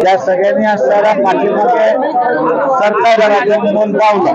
त्या सगळ्यांनी असणारा पाठीमागे सरकार नोंद पावलं.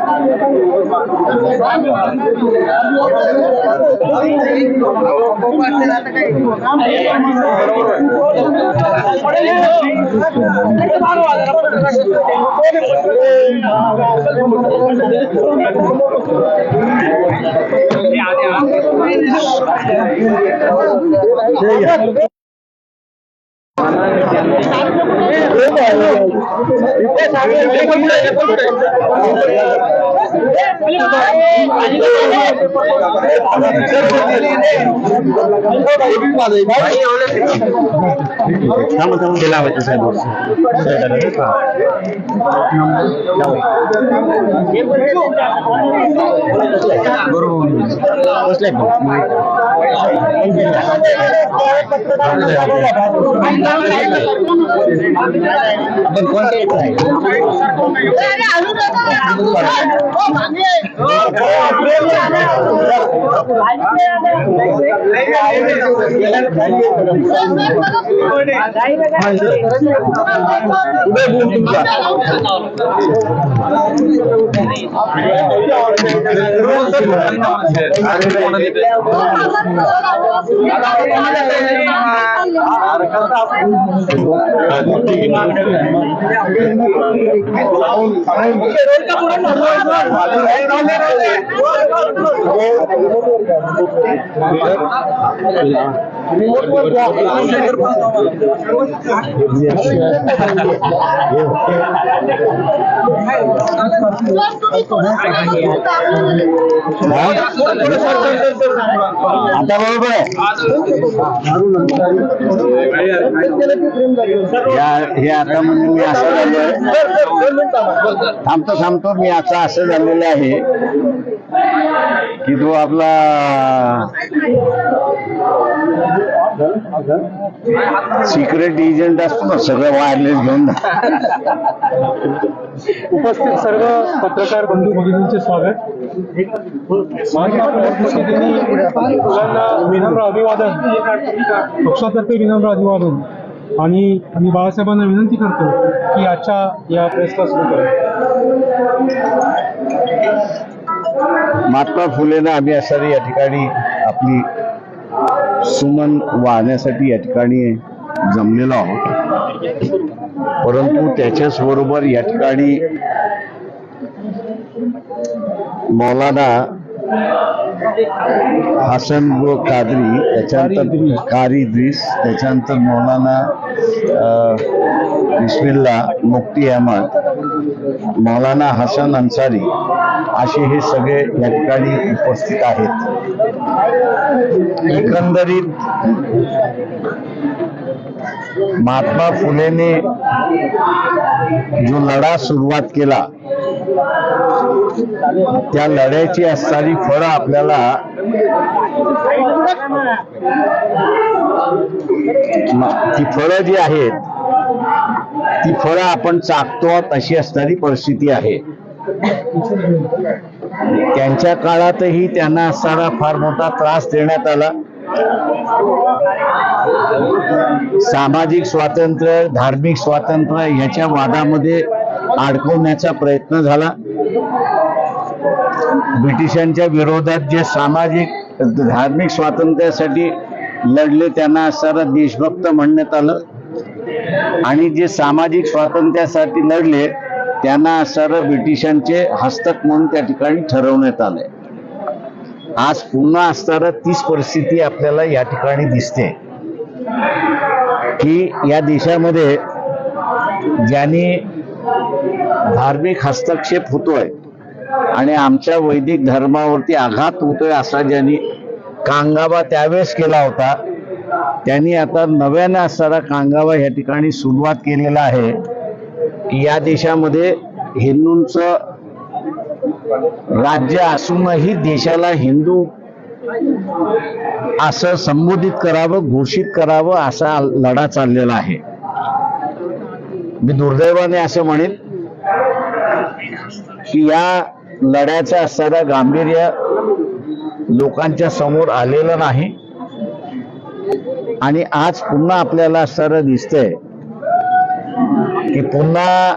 आता बरोबर आहे. हे आता म्हणजे मी असं थांबतो मी असं झालेलं आहे की तो आपला सिक्रेट एजंट असतो ना, सगळं वायरलेस घेऊन. उपस्थित सर्व पत्रकार बंधू भगिनींचे स्वागत. मुलांना विनम्र अभिवादन, पक्षातर्फे विनम्र अभिवादन. आणि आम्ही बाळासाहेबांना विनंती करतो की आजच्या या प्रेसला सुरू करू. महात्मा फुलेंना आम्ही असणारी या ठिकाणी आपली सुमन वाहण्यासाठी या ठिकाणी जमलेलो आहोत. परंतु त्याच्याच बरोबर या ठिकाणी मौलाना हसन कादरी, त्याच्यानंतर कारी इद्रिस, त्याच्यानंतर मौलाना बिस्मिल्ला मुफ्ती अहमद, मौलाना हसन अन्सारी असे हे सगळे या ठिकाणी उपस्थित आहेत. एकंदरीत महात्मा फुलेने जो लढा सुरुवात केला त्या लढ्याची असणारी फळं आपल्याला ती फळं जी आहेत ती फळं आपण चाकतो अशी असणारी परिस्थिती आहे. त्यांच्या काळातही त्यांना असणारा फार मोठा त्रास देण्यात आला. सामाजिक स्वातंत्र्य, धार्मिक स्वातंत्र्य याच्या वादामध्ये अडकवण्याचा प्रयत्न झाला. ब्रिटिशांच्या विरोधात जे सामाजिक धार्मिक स्वातंत्र्यासाठी लढले त्यांना असणारा देशभक्त म्हणण्यात आलं आणि जे सामाजिक स्वातंत्र्यासाठी लढले त्यांना असणारं ब्रिटिशांचे हस्तक म्हणून त्या ठिकाणी ठरवण्यात आले. आज पुन्हा असणारं तीच परिस्थिती आपल्याला या ठिकाणी दिसते की या देशामध्ये ज्यांनी धार्मिक हस्तक्षेप होतोय आणि आमच्या वैदिक धर्मावरती आघात होतोय असा ज्यांनी कांगावा त्यावेळेस केला होता त्यांनी आता नव्याने असणारा कांगावा या ठिकाणी सुरुवात केलेला आहे की या देशामध्ये हिंदूंचं राज्य असूनही देशाला हिंदू असं संबोधित करावं, घोषित करावं असा लढा चाललेला आहे. मी दुर्दैवाने असं म्हणेन की या लढ्याचं असणारं गांभीर्य लोकांच्या समोर आलेलं नाही आणि आज पुन्हा आपल्याला असणारं दिसतंय की पुन्हा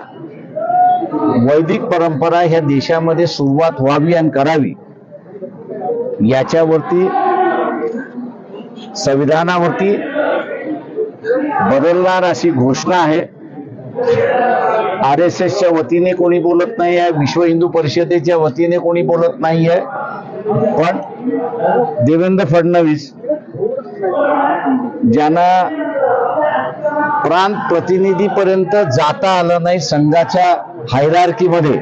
वैदिक परंपरा ह्या देशामध्ये सुरुवात व्हावी आणि करावी, याच्यावरती संविधानावरती बदलणार अशी घोषणा आहे. RSSच्या वतीने कोणी बोलत नाही आहे, विश्व हिंदू परिषदेच्या वतीने कोणी बोलत नाही आहे, पण देवेंद्र फडणवीस ज्यांना प्रांत प्रतिनिधीपर्यंत जाता आलं नाही संघाच्या हायरार्कीमध्ये,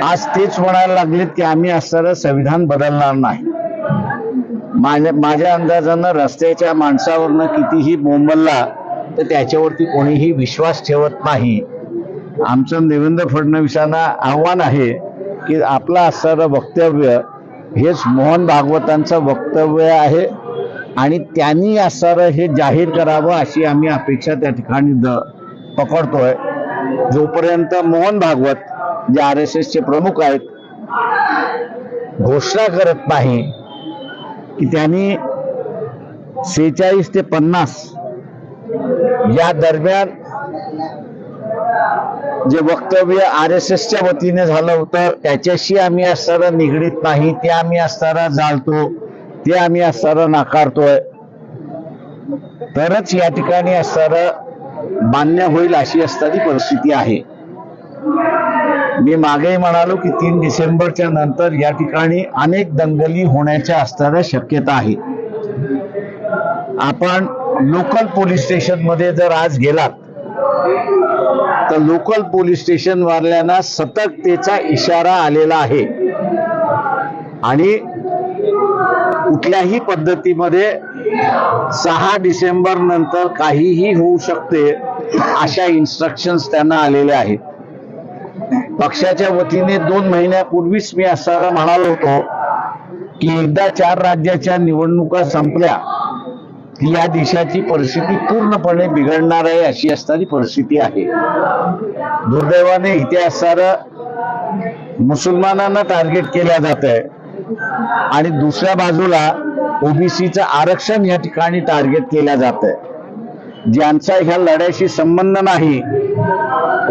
आज तेच म्हणायला लागलेत की आम्ही असणारं संविधान बदलणार नाही. माझ्या अंदाजानं रस्त्याच्या माणसावरनं कितीही बोंबलला तर त्याच्यावरती कोणीही विश्वास ठेवत नाही. आमचं देवेंद्र फडणवीसांना आव्हान आहे की आपलं असणारं वक्तव्य हेच मोहन भागवतांचं वक्तव्य आहे आणि त्यांनी असणारं हे जाहीर करावं अशी आम्ही अपेक्षा त्या ठिकाणी पकडतोय. जोपर्यंत मोहन भागवत जे RSSचे प्रमुख आहेत घोषणा करत नाही की त्यांनी 46 ते 50 या दरम्यान जे वक्तव्य RSSच्या वतीने झालं होतं त्याच्याशी आम्ही असणारं निगडीत नाही, ते आम्ही असणारं जाळतो, ते आम्ही असणारं नाकारतोय, तरच या ठिकाणी असणारं मान्य होईल अशी असणारी परिस्थिती आहे. मी मागेही म्हणालो की 3 डिसेंबरच्या नंतर या ठिकाणी अनेक दंगली होण्याच्या असणाऱ्या शक्यता आहे. आपण लोकल पोलीस स्टेशन मध्ये जर आज गेलात तर लोकल पोलीस स्टेशन वाल्यांना सतर्कतेचा इशारा आलेला आहे आणि कुठल्याही पद्धतीमध्ये 6 डिसेंबर नंतर काहीही होऊ शकते अशा इन्स्ट्रक्शन्स त्यांना आलेल्या आहेत. पक्षाच्या वतीने 2 महिन्यापूर्वीच मी असं म्हणालो होतो की एकदा 4 राज्याच्या निवडणुका संपल्या की या देशाची परिस्थिती पूर्णपणे बिघडणार आहे अशी असणारी परिस्थिती आहे. दुर्दैवाने इथे असणारं मुसलमानांना टार्गेट केल्या जात आहे आणि दुसऱ्या बाजूला ओबीसीचं आरक्षण या ठिकाणी टार्गेट केल्या जात आहे. ज्यांचा ह्या लढ्याशी संबंध नाही,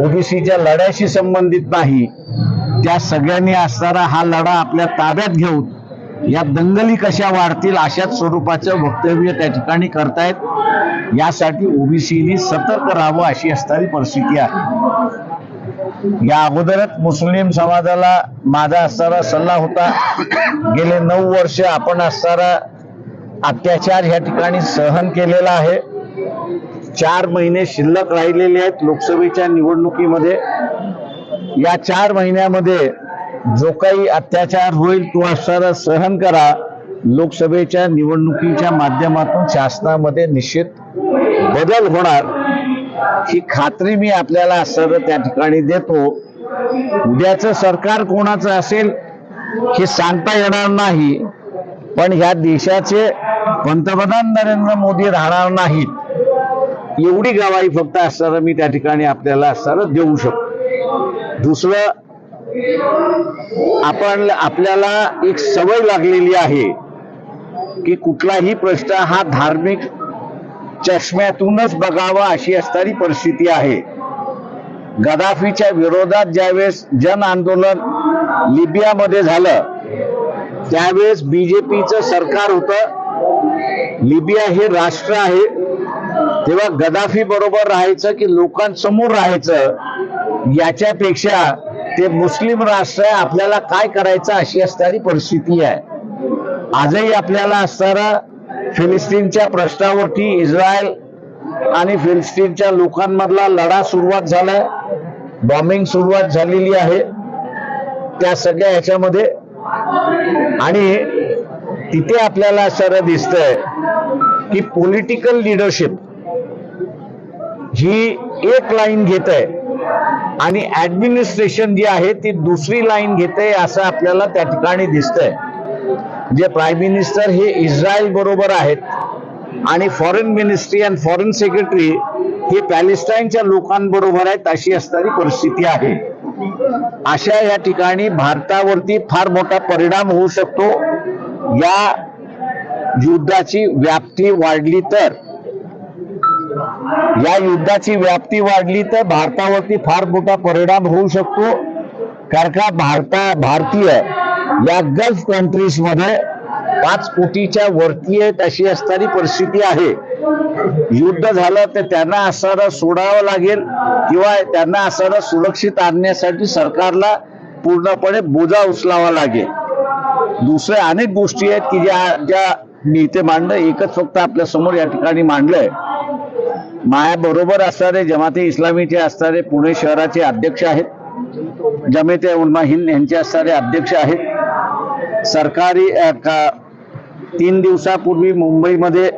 ओबीसीच्या लढ्याशी संबंधित नाही, त्या सगळ्यांनी असणारा हा लढा आपल्या ताब्यात घेऊन या दंगली कशा वाढतील अशाच स्वरूपाचं वक्तव्य त्या ठिकाणी करतायत. यासाठी ओबीसीनी सतर्क राहावं अशी असणारी परिस्थिती आहे. या अगोदरच मुस्लिम समाजाला माझा असणारा सल्ला होता, गेले 9 वर्ष आपण असणारा अत्याचार या ठिकाणी सहन केलेला आहे. 4 महिने शिल्लक राहिलेले आहेत लोकसभेच्या निवडणुकीमध्ये. या 4 महिन्यामध्ये जो काही अत्याचार होईल तो असणारा सहन करा. लोकसभेच्या निवडणुकीच्या माध्यमातून शासनामध्ये निश्चित बदल होणार ही खात्री मी आपल्याला असणारं त्या ठिकाणी देतो. उद्याचं सरकार कोणाचं असेल हे सांगता येणार नाही, पण ह्या देशाचे पंतप्रधान नरेंद्र मोदी राहणार नाहीत एवढी गवाही फक्त असणारं मी त्या ठिकाणी आपल्याला असणारं देऊ शकतो. दुसरं, आपल्याला एक सवय लागलेली आहे की कुठलाही प्रश्न हा धार्मिक चष्म्यातूनच बघावा अशी असणारी परिस्थिती आहे. गदाफीच्या विरोधात ज्यावेळेस जन आंदोलन लिबियामध्ये झालं त्यावेळेस बीजेपीचं सरकार होतं. लिबिया हे राष्ट्र आहे, तेव्हा गदाफी बरोबर राहायचं की लोकांसमोर राहायचं याच्यापेक्षा ते मुस्लिम राष्ट्र आहे, आपल्याला काय करायचं अशी असणारी परिस्थिती आहे. आजही आपल्याला असणारा फिलिस्तीनच्या प्रश्नावरती इस्रायल आणि फिलिस्तीनच्या लोकांमधला लढा सुरुवात झालाय, बॉम्बिंग सुरुवात झालेली आहे त्या सगळ्या ह्याच्यामध्ये. आणि तिथे आपल्याला असं दिसतंय की पॉलिटिकल लिडरशिप ही एक लाईन घेत आहे आणि ऍडमिनिस्ट्रेशन जी आहे ती दुसरी लाईन घेते असं आपल्याला त्या ठिकाणी दिसतंय. जे प्राईम मिनिस्टर हे इस्रायल बरोबर आहेत आणि फॉरेन मिनिस्ट्री आणि फॉरेन सेक्रेटरी हे पॅलेस्टाईनच्या लोकांबरोबर आहेत अशी असणारी परिस्थिती आहे. अशा या ठिकाणी भारतावरती फार मोठा परिणाम होऊ शकतो. या युद्धाची व्याप्ती वाढली तर या युद्धाची व्याप्ती वाढली तर भारतावरती फार मोठा परिणाम होऊ शकतो. कारण का भारतीय या गल्फ कंट्रीज मध्ये 5 कोटीच्या वरती आहेत अशी असणारी परिस्थिती आहे. युद्ध झालं तर त्यांना असणारं सोडावं लागेल किंवा त्यांना असणारं सुरक्षित आणण्यासाठी सरकारला पूर्णपणे बोजा उचलावा लागेल. दुसऱ्या अनेक गोष्टी आहेत की ज्या मी इथे मांडलं, एकच फक्त आपल्या समोर या ठिकाणी मांडलंय. माया बरोबर असणारे जमाते इस्लामीचे असणारे पुणे शहराचे अध्यक्ष आहेत, जमाते उलमा हिंद यांचे असणारे अध्यक्ष आहेत. सरकारी 3 दिवसापूर्वी मुंबईमध्ये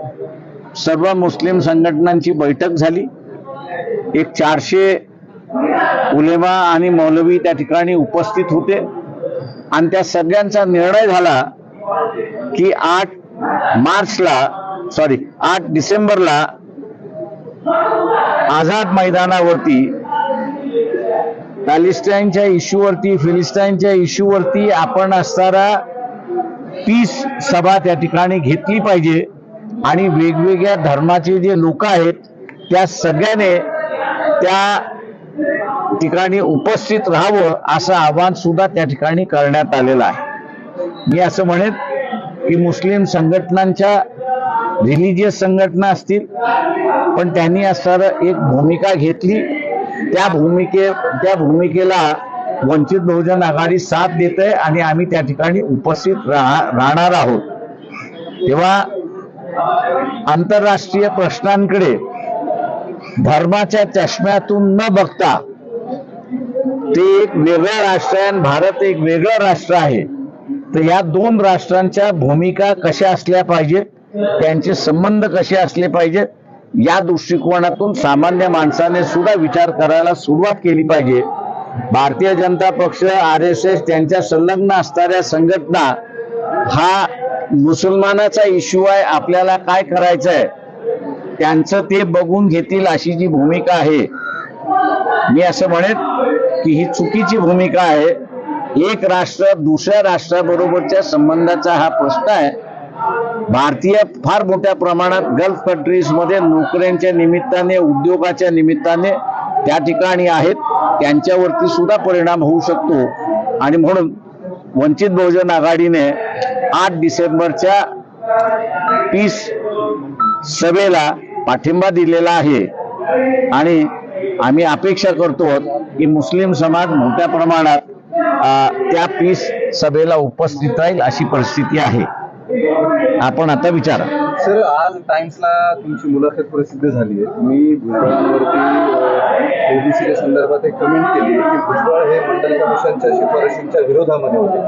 सर्व मुस्लिम संघटनांची बैठक झाली. एक 400 उलेमा आणि मौलवी त्या ठिकाणी उपस्थित होते आणि त्या सगळ्यांचा निर्णय झाला की 8 डिसेंबरला आझाद मैदानावरती पॅलेस्टाईनच्या इश्यूवरती, फिलिस्टाईनच्या इश्यूवरती आपण असणारा पीस सभा त्या ठिकाणी घेतली पाहिजे आणि वेगवेगळ्या धर्माचे जे लोक आहेत त्या सगळ्याने त्या ठिकाणी उपस्थित राहावं असं आवाहन सुद्धा त्या ठिकाणी करण्यात आलेलं आहे. मी असं म्हणेन की मुस्लिम संघटनांच्या, रिलिजियस संघटना असतील, पण त्यांनी असणारं एक भूमिका घेतली. त्या भूमिकेला वंचित बहुजन आघाडी साथ देते आणि आम्ही त्या ठिकाणी उपस्थित राहणार आहोत. तेव्हा आंतरराष्ट्रीय प्रश्नांकडे धर्माच्या चष्म्यातून न बघता, ते एक वेगळं राष्ट्र आहे आणि भारत एक वेगळं राष्ट्र आहे, तर या 2 राष्ट्रांच्या भूमिका कशा असल्या पाहिजेत, त्यांचे संबंध कसे असले पाहिजेत, या दृष्टिकोनातून सामान्य माणसाने सुद्धा विचार करायला सुरुवात केली पाहिजे. भारतीय जनता पक्ष, RSS त्यांच्या संलग्न असणाऱ्या संघटना हा मुसलमानाचा इश्यू आहे, आपल्याला काय करायचं आहे त्यांचं ते बघून घेतील अशी जी भूमिका आहे, मी असं म्हणेन की ही चुकीची भूमिका आहे. एक राष्ट्र दुसऱ्या राष्ट्राबरोबरच्या संबंधाचा हा प्रश्न आहे. भारतीय फार मोठ्या प्रमाणात गल्फ कंट्रीज मध्ये नोकऱ्यांच्या निमित्ताने, उद्योगाच्या निमित्ताने त्या ठिकाणी आहेत, त्यांच्यावरती सुद्धा परिणाम होऊ शकतो. आणि म्हणून वंचित बहुजन आघाडीने 8 डिसेंबरच्या पीस सभेला पाठिंबा दिलेला आहे आणि आम्ही अपेक्षा करतो की मुस्लिम समाज मोठ्या प्रमाणात त्या पीस सभेला उपस्थित राहील अशी परिस्थिती आहे. आपण आता विचारा. सर, आज टाइम्सला तुमची मुलाखत प्रसिद्ध झाली आहे. तुम्ही भुजबळांवरती ओबीसीच्या संदर्भात एक कमेंट केली की भुजबळ हे मंडल कमिशनच्या शिफारशींच्या विरोधामध्ये होते.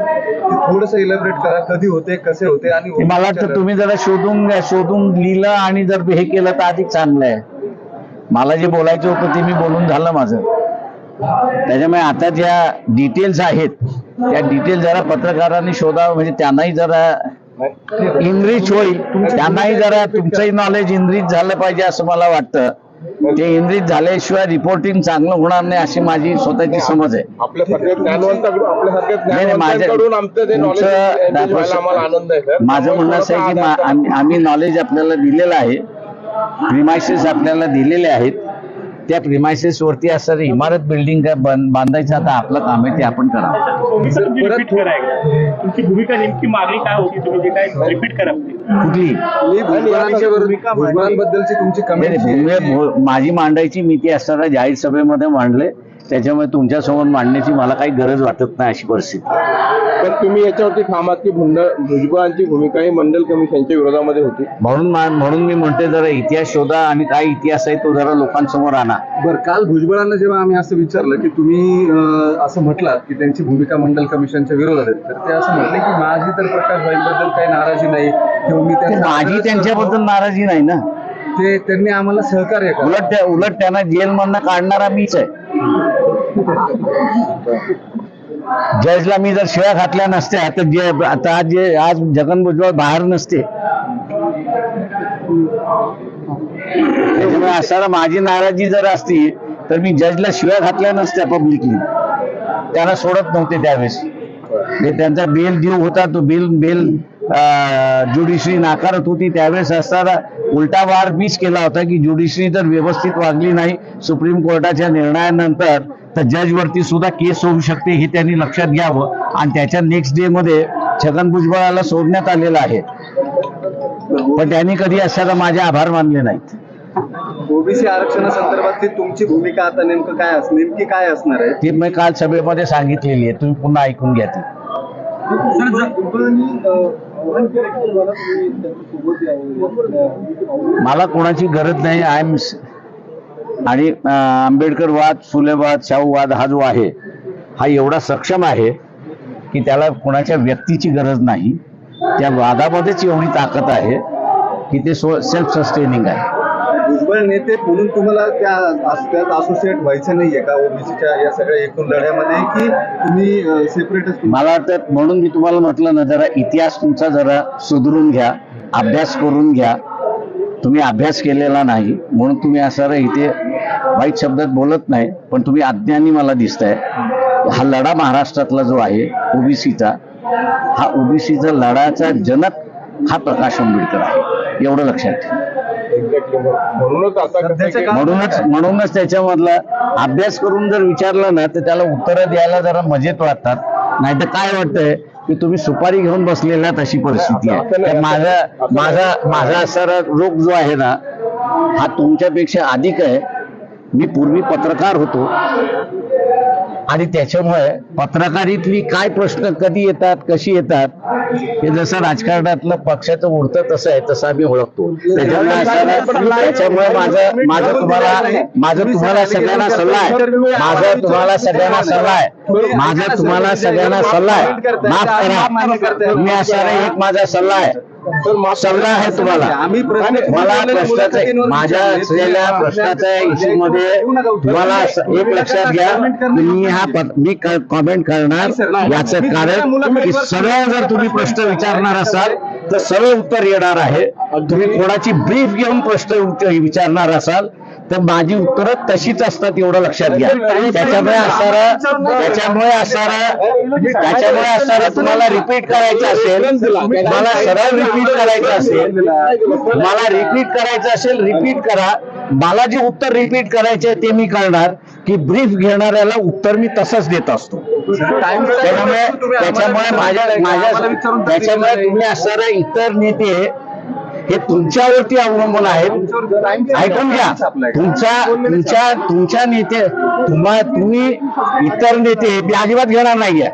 ते थोडंसं इलॅबरेट करा, कधी होते, कसे होते? आणि मला वाटतं तुम्ही जरा शोधून लिहिलं आणि जर हे केलं तर अधिक चांगलं आहे. मला जे बोलायचं होतं ते मी बोलून झालं माझं. त्याच्यामुळे आता ज्या डिटेल्स आहेत त्या डिटेल जरा पत्रकारांनी शोधावं, म्हणजे त्यांनाही जरा इनरिच होईल, त्यांनाही जरा तुमचंही नॉलेज इनरिच झालं पाहिजे असं मला वाटतं. ते इनरिच झाल्याशिवाय रिपोर्टिंग चांगलं होणार नाही अशी माझी स्वतःची समज आहे. माझं म्हणणं असं आहे की आम्ही नॉलेज आपल्याला दिलेलं आहे, प्रिमायसेस आपल्याला दिलेले आहेत. त्या प्रिमायसेस वरती असणारी इमारत बिल्डिंग बांधायचं आता आपलं काम आहे, ते आपण करावं. तुमची भूमिका नेमकी मागणी काय होती, तुम्ही जे काय रिपीट करा कुठली भुजबळांबद्दलची तुमची कमेंट माझी मांडायची मी ती असणाऱ्या जाहीर सभेमध्ये मांडले, त्याच्यामुळे तुमच्यासमोर मांडण्याची मला काही गरज वाटत नाही अशी परिस्थिती. पण तुम्ही याच्यावरती ठामात की भुजबळांची भूमिका ही मंडल कमिशनच्या विरोधामध्ये होती. म्हणून मी म्हणते जरा इतिहास शोधा आणि काय इतिहास आहे तो जरा लोकांसमोर आणा. बरं, काल भुजबळांना जेव्हा आम्ही असं विचारलं की तुम्ही असं म्हटलात की त्यांची भूमिका मंडल कमिशनच्या विरोधात आहे, तर ते असं म्हटले की माझी तर प्रकाश भाईंबद्दल काही नाराजी नाही किंवा मी माझी त्यांच्याबद्दल नाराजी नाही ना. ते त्यांनी आम्हाला सहकार्य केलं. उलट त्यांना जेलमधनं काढणारा मीच आहे. जजला मी जर शिव्या घातल्या नसत्या तर आज जगन भुजबळ बाहेर नसते. त्याच्यामुळे असताना माझी नाराजी जर असती तर मी जजला शिव्या घातल्या नसत्या पब्लिकली. त्यांना सोडत नव्हते त्यावेळेस. त्यांचा बेल ड्यू होता, तो बेल ज्युडिशरी नाकारत होती त्यावेळेस असताना उलटा वार मीच केला होता की ज्युडिशरी जर व्यवस्थित वागली नाही सुप्रीम कोर्टाच्या निर्णयानंतर तर जजवरती सुद्धा केस होऊ शकते हे त्यांनी लक्षात घ्यावं आणि त्याच्या नेक्स्ट डे मध्ये छगन भुजबळाला सोडण्यात आलेलं आहे. पण त्यांनी कधी असताना माझे आभार मानले नाहीत. ओबीसी आरक्षणासंदर्भातली तुमची भूमिका आता नेमकी काय असणार आहे? ती मी काल सभेमध्ये सांगितलेली आहे, तुम्ही पुन्हा ऐकून घ्या ती. मला कोणाची गरज नाही. आय एम आणि आंबेडकर वाद, फुले वाद, शाहू वाद हा जो आहे हा एवढा सक्षम आहे की त्याला कोणाच्या व्यक्तीची गरज नाही. त्या वादामध्येच एवढी ताकद आहे की ते सेल्फ सस्टेनिंग आहे. भुजबळ नेते म्हणून तुम्हाला त्यात असोसिएट व्हायचं नाहीये का ओबीसीच्या या सगळ्या एकूण लढ्यामध्ये, की तुम्ही सेपरेटच? मला वाटतं म्हणून मी तुम्हाला म्हटलं ना, जरा इतिहास तुमचा जरा सुधरून घ्या, अभ्यास करून घ्या. तुम्ही अभ्यास केलेला नाही म्हणून तुम्ही असं इथे वाईट शब्दात बोलत नाही, पण तुम्ही अज्ञानी मला दिसताय. हा लढा महाराष्ट्रातला जो आहे ओबीसीचा, हा ओबीसीचा लढाचा जनक हा प्रकाश आंबेडकर आहे, एवढं लक्षात ठेवा. म्हणूनच त्याच्यामधला अभ्यास करून जर विचारला ना तर त्याला उत्तरं द्यायला जरा मजेत वाटतात. नाही तर काय वाटतंय की तुम्ही सुपारी घेऊन बसलेल्यात अशी परिस्थिती आहे. तर माझा असणारा रोग जो आहे ना हा तुमच्यापेक्षा अधिक आहे. मी पूर्वी पत्रकार होतो आणि त्याच्यामुळे पत्रकारीतली काय प्रश्न कधी येतात, कशी येतात, हे जसं राजकारणातलं पक्षाचं उडतं तसं आहे, तसं आम्ही ओळखतो. त्याच्यामुळे माझं तुम्हाला सगळ्यांना सल्ला आहे, माफ करा. मी असणारा एक माझा सल्ला आहे तुम्हाला. मला माझ्या असलेल्या प्रश्नाच्या इश्यू मध्ये तुम्हाला एक लक्षात घ्या, मी कॉमेंट करणार याचं कारण की सरळ जर तुम्ही प्रश्न विचारणार असाल तर सरळ उत्तर येणार आहे. तुम्ही कोणाची ब्रीफ घेऊन प्रश्न विचारणार असाल तर माझी उत्तरं तशीच असतात, एवढं लक्षात घ्या. त्याच्यामुळे असणारा तुम्हाला रिपीट करायचं असेल, मला सरळ रिपीट करायचं असेल, रिपीट करा. मला जे उत्तर रिपीट करायचे ते मी करणार की ब्रीफ घेणाऱ्याला उत्तर मी तसंच देत असतो. त्याच्यामुळे तुम्ही असणारे इतर नेते हे तुमच्यावरती अवलंबून आहेत. ऐकून घ्या, तुमच्या नेते तुम्ही इतर नेते मी अजिबात घेणार नाहीये.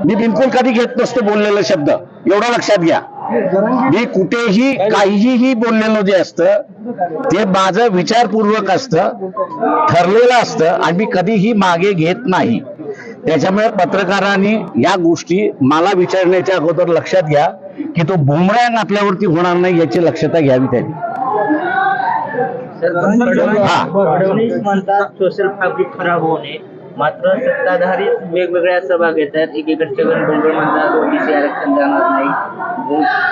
मी बिलकुल कधी घेत नसतो बोललेलं शब्द, एवढं लक्षात घ्या. मी कुठेही काहीही बोललेलं जे असतं ते माझं विचारपूर्वक असतं, ठरलेलं असतं आणि मी कधीही मागे घेत नाही. त्याच्यामुळे पत्रकारांनी या गोष्टी मला विचारण्याच्या अगोदर लक्षात घ्या की तो बुमरँग आपल्यावरती होणार नाही याची दक्षता घ्यावी त्यांनी. फडणवीस म्हणतात सोशल फॅब्रिक खराब होणे, मात्र सत्ताधारी वेगवेगळ्या सभा घेतात. एकीकडे छगन भुजबळ म्हणतात ओबीसी आरक्षण जाणार नाही,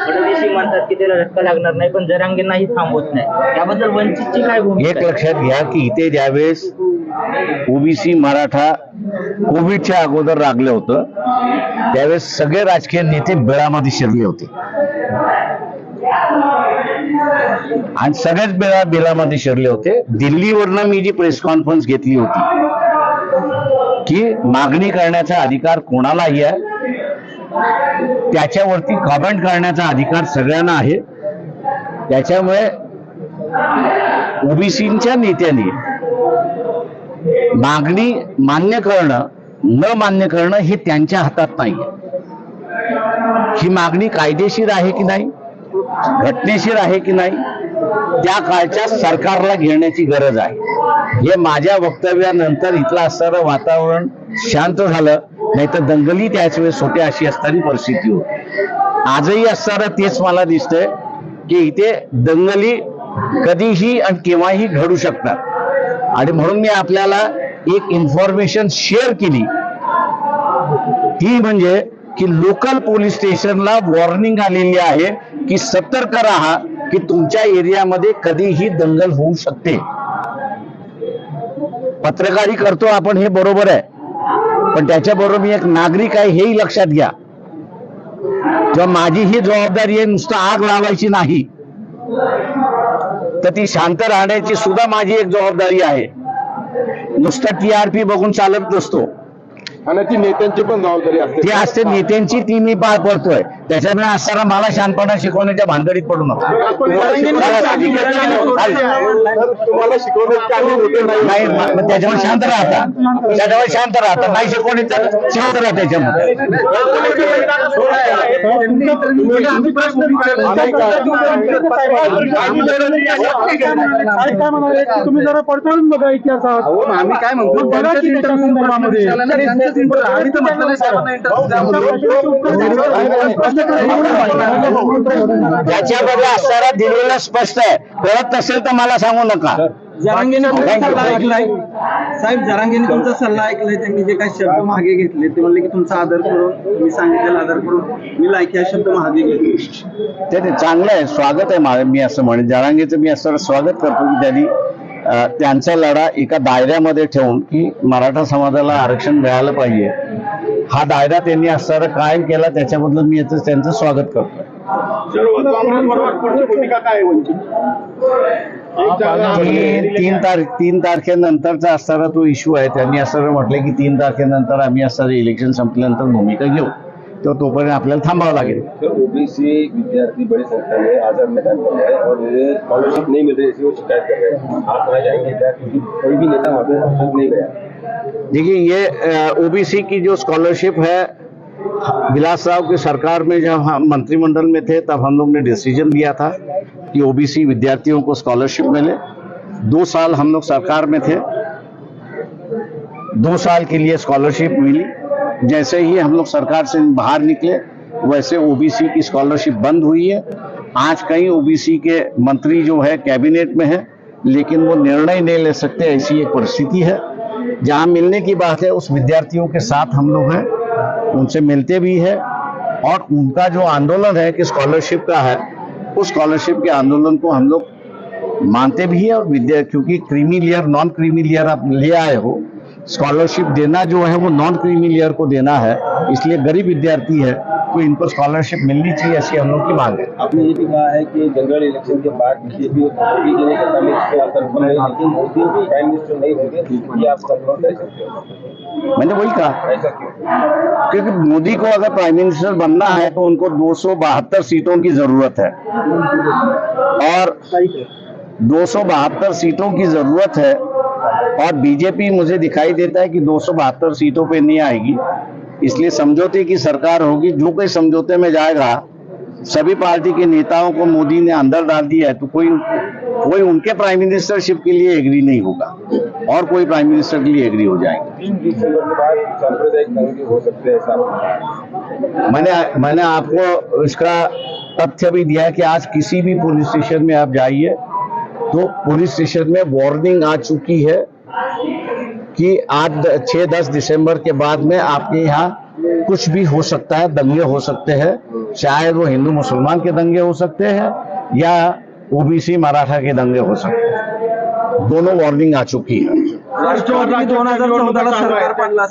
फडणवीस म्हणतात की त्याला धक्का लागणार नाही, पण जरांगेंनाही थांबवत नाही. त्याबद्दल वंचितची काय भूमिका? एक लक्षात घ्या की इथे ज्यावेळेस ओबीसी मराठा कोविडच्या अगोदर लागलं होतं त्यावेळेस सगळे राजकीय नेते बिळामध्ये शिरले होते आणि सगळेच बिळामध्ये शिरले होते. दिल्लीवरनं मी जी प्रेस कॉन्फरन्स घेतली होती की मागणी करण्याचा अधिकार कोणालाही आहे, त्याच्यावरती कमेंट करण्याचा अधिकार सगळ्यांना आहे. त्याच्यामुळे ओबीसीच्या नेत्यांनी मागणी मान्य करणं न मान्य करणं हे त्यांच्या हातात नाहीये. ही मागणी कायदेशीर आहे की नाही, घटनेशीर आहे की नाही, त्या काळच्या सरकारला घेण्याची गरज आहे. हे माझ्या वक्तव्यानंतर इथलं असणारं वातावरण शांत झालं, नाहीतर दंगली त्याच वेळेस होत्या अशी असणारी परिस्थिती होती. आजही असणारं तेच मला दिसतंय की इथे दंगली कधीही आणि केव्हाही घडू शकतात. आणि म्हणून मी आपल्याला एक इन्फॉर्मेशन शेअर केली, ती म्हणजे की लोकल पोलीस स्टेशनला वॉर्निंग आलेली आहे की सतर्क राहा की तुमच्या एरियामध्ये कधीही दंगल होऊ शकते. पत्रकारी करतो आपण हे बरोबर आहे, पण त्याच्याबरोबर मी एक नागरिक आहे हेही लक्षात घ्या. तेव्हा माझी ही जबाबदारी आहे नुसतं आग लावायची नाही, तर ती शांत राहण्याची सुद्धा माझी एक जबाबदारी आहे. नुसतं TRP बघून चालत नसतो. आणि ती नेत्यांची पण जबाबदारी असते. ती असते नेत्यांची, ती मी पार पडतोय. त्याच्यामुळे असताना मला शांतपणा शिकवण्याच्या भानगडीत पडू नका. तुम्हाला शिकवण्यात काही होते नाही, मग त्याच्यावर शांत राहता, त्याच्यावर शांत राहता, नाही शिकवणी तर शांत राहा त्याच्यामध्ये. तुम्ही जरा पडताळून बघा इतिहासात. आम्ही काय म्हणतो त्याच्यामध्ये असणारा दिलेला स्पष्ट आहे. कळत नसेल तर मला सांगू नका. जरांगेने सल्ला ऐकलाय साहेब, जरांगेने तुमचा सल्ला ऐकलाय. त्यांनी जे काही शब्द मागे घेतले ते म्हणले की तुमचा आदर करून, तुम्ही सांगितलेला आदर करून मी लायकी हा शब्द मागे घेतले. ते चांगलं आहे, स्वागत आहे माझं. मी असं म्हणेन जरांगेचं मी असं स्वागत करतो की त्यांनी त्यांचा लढा एका दायऱ्यामध्ये ठेवून की मराठा समाजाला आरक्षण मिळालं पाहिजे, हा दायरा त्यांनी असणारा कायम केला. त्याच्याबद्दल मी याचं त्यांचं स्वागत करतो. तीन तारखेनंतरचा असणारा तो इश्यू आहे. त्यांनी असं म्हटलं की 3 तारखेनंतर आम्ही असणारे इलेक्शन संपल्यानंतर भूमिका घेऊ, तर तोपर्यंत आपल्याला थांबावं लागेल. ओबीसी विद्यार्थी बड़ी संख्या में आजाद मैदान पर है और स्कॉलरशिप नहीं मिल रही, इसलिए वो शिकायत कर रहे हैं. आप वहाँ जाएंगे क्या? क्योंकि कोई भी नेता वहाँ पे अब तक नहीं गया. देखिए, ये ओबीसी की जो स्कॉलरशिप है, विलास राव की सरकार में जब हम मंत्रिमंडल में थे तब हम लोग ने डिसीजन दिया था कि ओबीसी विद्यार्थियों को स्कॉलरशिप मिले. 2 साल हम लोग सरकार में थे, 2 साल के लिए स्कॉलरशिप मिली. जैसे ही हम लोग सरकार से बाहर निकले वैसे ओबीसी की स्कॉलरशिप बंद हुई है. आज कई ओबीसी के मंत्री जो है कैबिनेट में है, लेकिन वो निर्णय नहीं ले सकते, ऐसी एक परिस्थिति है. जहां मिलने की बात है उस विद्यार्थियों के साथ हम लोग हैं, उनसे मिलते भी है. और उनका जो आंदोलन है कि स्कॉलरशिप का है, उस स्कॉलरशिप के आंदोलन को हम लोग मानते भी है. और क्योंकि creamy layer non creamy layer आप ले आए हो, स्कॉलरशिप देना जो है वो नॉन क्रीमी लेयर को देना है, इसलिए गरीब विद्यार्थी है तो इनको स्कॉलरशिप मिलनी चाहिए, ऐसी हम लोग की मांग है. आपने ये भी कहा है कि जनरल इलेक्शन के बाद बीजेपी मोदी जी ने सत्ता में इसको आप कंफर्म नहीं, लेकिन मोदी भी प्राइम मिनिस्टर नहीं होंगे, ये आप कंफर्म कर सकते हो? मैंने वही कहा, ऐसा क्यों? क्योंकि मोदी को अगर प्राइम मिनिस्टर बनना है तो उनको 272 सीटों की जरूरत है, और 272 सीटों की जरूरत है. और बीजेपी मुझे दिखाई देता है कि 272 सीटों पे नहीं आएगी, इसलिए समझौते की सरकार होगी. जो कोई समझौते में जाएगा, सभी पार्टी के नेताओं को मोदी ने अंदर डाल दिया है, तो कोई उनके प्राइम मिनिस्टरशिप के लिए एग्री नहीं होगा और कोई प्राइम मिनिस्टर के लिए एग्री हो जाएंगे. 3 दिसंबर के बाद सांप्रदायिक दंगे हो सकते हैं, ऐसा मैंने आपको इसका तथ्य भी दिया है कि आज किसी भी पुलिस स्टेशन में आप जाइए तो पुलिस स्टेशन में वार्निंग आ चुकी है कि आज 6-10 दिसंबर के बाद में आपके यहाँ कुछ भी हो सकता है, दंगे हो सकते हैं. चाहे वो हिंदू मुसलमान के दंगे हो सकते हैं या ओबीसी मराठा के दंगे हो सकते हैं. दोनों वार्निंग आ चुकी है. राष्ट्रवादीने 2014ला सरकार पाडलं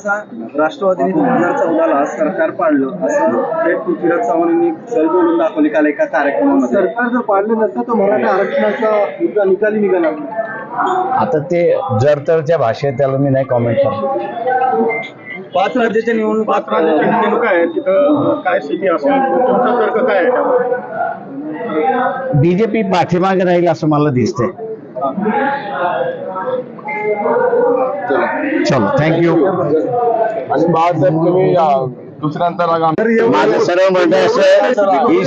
राष्ट्रवादीने 2014ला सरकार पाडलं असं थेट पृथ्वीराज चव्हाण यांनी सर बोलून दाखवले काल एका कार्यक्रमामध्ये. सरकार जर पाडलं नसतं तर मराठा आरक्षणाचा निकाली निघाला. आता ते जर तरच्या भाषेत त्याला मी नाही कॉमेंट करतो. 5 राज्याच्या निवडणूक आहे तिथं काय स्थिती असेल, तुमचा तर्क काय आहे? बीजेपी पाठीमागे राहील असं मला दिसतंय. चलो, थँक्यू. आणि बाळासाहेब तुम्ही दुसऱ्यांदा माझं सर्व म्हणणं असं ही